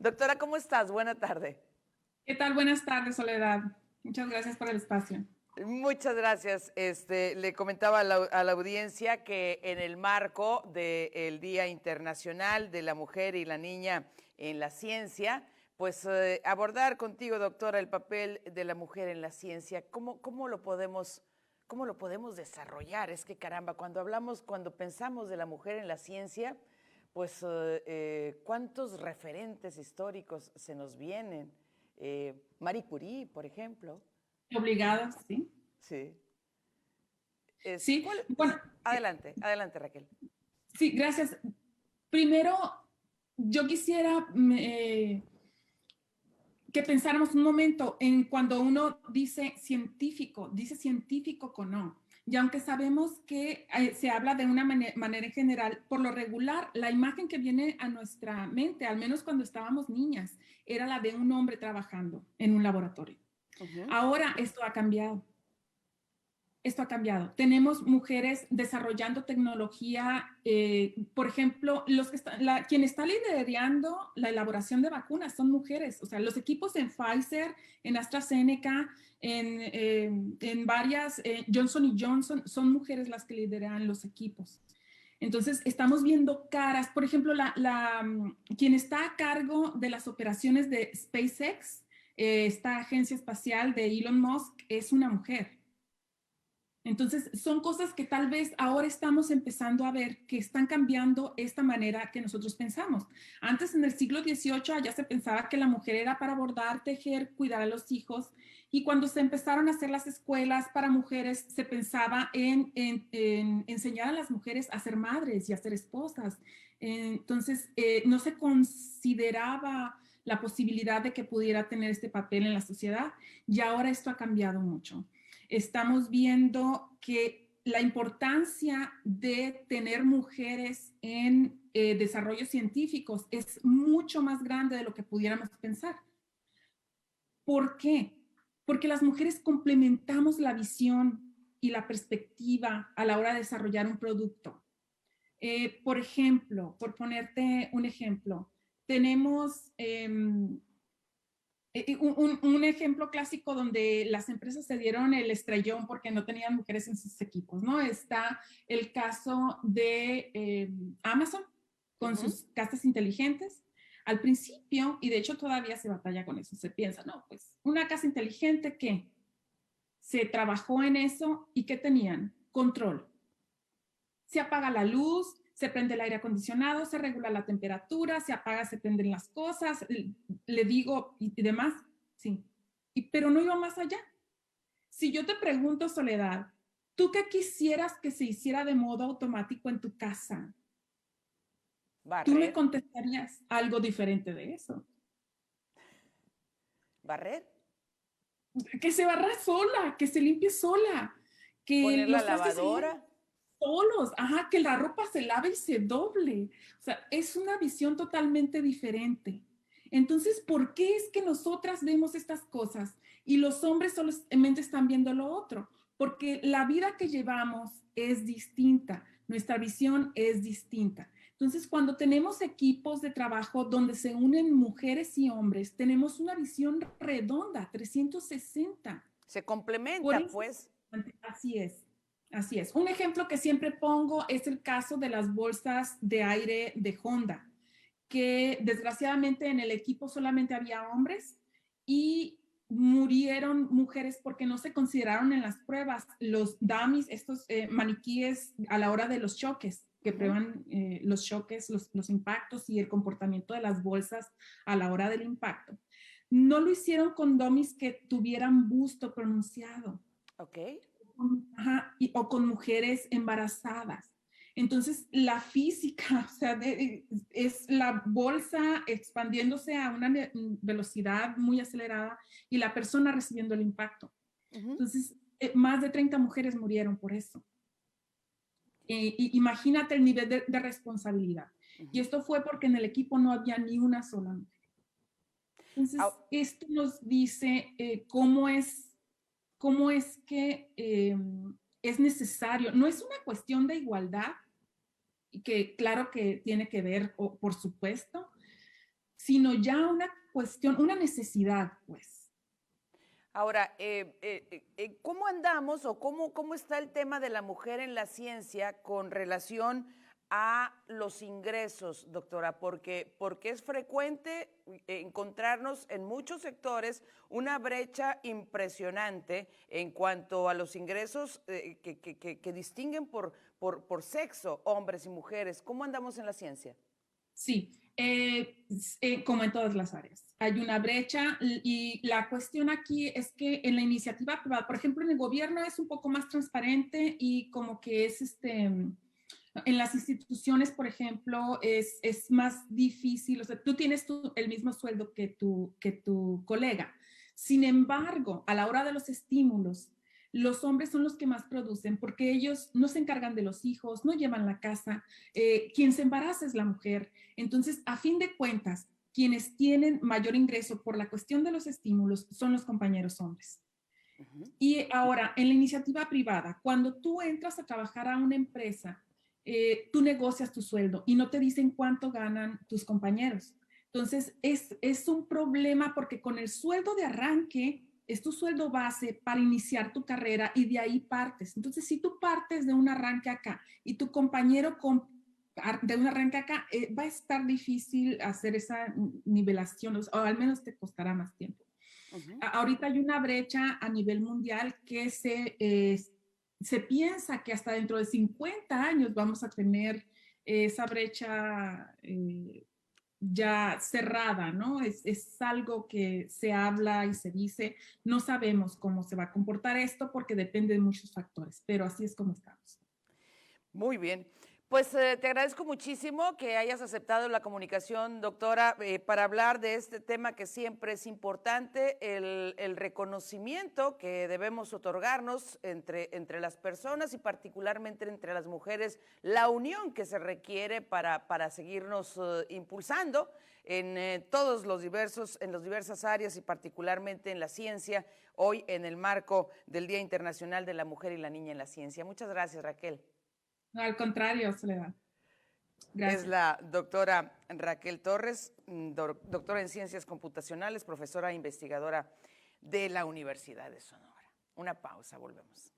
Doctora, ¿cómo estás? Buena tarde. ¿Qué tal? Buenas tardes, Soledad. Muchas gracias por el espacio. Muchas gracias. Le comentaba a la audiencia que en el marco del Día Internacional de la Mujer y la Niña en la Ciencia, pues abordar contigo, doctora, el papel de la mujer en la ciencia. ¿Cómo lo podemos desarrollar? Es que caramba, cuando pensamos de la mujer en la ciencia, pues cuántos referentes históricos se nos vienen. Marie Curie, por ejemplo. Obligados, ¿sí? Sí. Sí, ¿Cuál? bueno, Adelante, adelante, Raquel. sí, gracias. Primero, yo quisiera que pensáramos un momento en cuando uno dice científico con no. Y aunque sabemos que se habla de una manera en general, por lo regular, la imagen que viene a nuestra mente, al menos cuando estábamos niñas, era la de un hombre trabajando en un laboratorio. Ujú. Ahora esto ha cambiado. Esto ha cambiado. Tenemos mujeres desarrollando tecnología, por ejemplo, quien está liderando la elaboración de vacunas son mujeres. O sea, los equipos en Pfizer, en AstraZeneca, en varias, Johnson Johnson, son mujeres las que lideran los equipos. Entonces, estamos viendo caras. Por ejemplo, quien está a cargo de las operaciones de SpaceX, esta agencia espacial de Elon Musk, es una mujer. Entonces, son cosas que tal vez ahora estamos empezando a ver que están cambiando esta manera que nosotros pensamos. Antes, en el siglo XVIII, ya se pensaba que la mujer era para bordar, tejer, cuidar a los hijos. Y cuando se empezaron a hacer las escuelas para mujeres, se pensaba en enseñar a las mujeres a ser madres y a ser esposas. Entonces, no se consideraba la posibilidad de que pudiera tener este papel en la sociedad. Y ahora esto ha cambiado mucho. Estamos viendo que la importancia de tener mujeres en desarrollos científicos es mucho más grande de lo que pudiéramos pensar. ¿Por qué? Porque las mujeres complementamos la visión y la perspectiva a la hora de desarrollar un producto. Por ejemplo, por ponerte un ejemplo, tenemos un ejemplo clásico donde las empresas se dieron el estrellón porque no tenían mujeres en sus equipos, ¿no? Está el caso de Amazon con Ujú. sus casas inteligentes. Al principio, y de hecho todavía se batalla con eso, se piensa, no, pues una casa inteligente que se trabajó en eso y ¿qué tenían? Control. Se apaga la luz, se prende el aire acondicionado, se regula la temperatura, se apaga, se prenden las cosas, le digo y demás, sí. Pero no iba más allá. Si yo te pregunto, Soledad, ¿tú qué quisieras que se hiciera de modo automático en tu casa? Tú me Barrer, contestarías algo diferente de eso. barrer, Que se barra sola, que se limpie sola, que poner la los trastes se laven lavadora. solos, ajá, que la ropa se lave y se doble. O sea, es una visión totalmente diferente. Entonces, ¿por qué es que nosotras vemos estas cosas y los hombres solamente están viendo lo otro? Porque la vida que llevamos es distinta, nuestra visión es distinta. Entonces, cuando tenemos equipos de trabajo donde se unen mujeres y hombres, tenemos una visión redonda, 360. Se Por complementa, eso pues. así es, así es. Un ejemplo que siempre pongo es el caso de las bolsas de aire de Honda, que desgraciadamente en el equipo solamente había hombres y murieron mujeres porque no se consideraron en las pruebas los dummies, estos maniquíes a la hora de los choques, que Ujú. prueban los choques, los impactos y el comportamiento de las bolsas a la hora del impacto. No lo hicieron con dummies que tuvieran busto pronunciado. Ok. Ajá, o con mujeres embarazadas. Entonces, la física, o sea, es la bolsa expandiéndose a una velocidad muy acelerada y la persona recibiendo el impacto. Ujú. Entonces, más de 30 mujeres murieron por eso. Imagínate el nivel de responsabilidad. Y Ujú. esto fue porque en el equipo no había ni una sola mujer. Au- Entonces, esto nos dice cómo es que es necesario. No es una cuestión de igualdad, y que claro que tiene que ver, por supuesto, sino ya una cuestión, una necesidad, pues. Ahora, ¿cómo andamos o cómo está el tema de la mujer en la ciencia con relación a los ingresos, doctora? Porque es frecuente encontrarnos en muchos sectores una brecha impresionante en cuanto a los ingresos que distinguen por sexo, hombres y mujeres. ¿Cómo andamos en la ciencia? Sí, como en todas las áreas. Hay una brecha y la cuestión aquí es que en la iniciativa privada, por ejemplo, en el gobierno es un poco más transparente y como que es en las instituciones, por ejemplo, es más difícil, o sea, tú tienes el mismo sueldo que tu colega. Sin embargo, a la hora de los estímulos, los hombres son los que más producen porque ellos no se encargan de los hijos, no llevan la casa, quien se embaraza es la mujer. Entonces, a fin de cuentas, quienes tienen mayor ingreso por la cuestión de los estímulos son los compañeros hombres. Y ahora, en la iniciativa privada, cuando tú entras a trabajar a una empresa, tú negocias tu sueldo y no te dicen cuánto ganan tus compañeros. Entonces, es un problema porque con el sueldo de arranque es tu sueldo base para iniciar tu carrera y de ahí partes. Entonces, si tú partes de un arranque acá y tu compañero de un arranque acá, va a estar difícil hacer esa nivelación, o al menos te costará más tiempo. Ahorita hay una brecha a nivel mundial que se piensa que hasta dentro de 50 años vamos a tener esa brecha ya cerrada, ¿no? Es algo que se habla y se dice. No sabemos cómo se va a comportar esto porque depende de muchos factores, pero así es como estamos. Muy bien. Pues te agradezco muchísimo que hayas aceptado la comunicación, doctora, para hablar de este tema que siempre es importante, el reconocimiento que debemos otorgarnos entre las personas y particularmente entre las mujeres, la unión que se requiere para seguirnos impulsando en todos en las diversas áreas y particularmente en la ciencia, hoy en el marco del Día Internacional de la Mujer y la Niña en la Ciencia. Muchas gracias, Raquel. No, al contrario, Soledad. Es Gracias. la doctora Raquel Torres, doctora en Ciencias Computacionales, profesora e investigadora de la Universidad de Sonora. Una pausa, volvemos.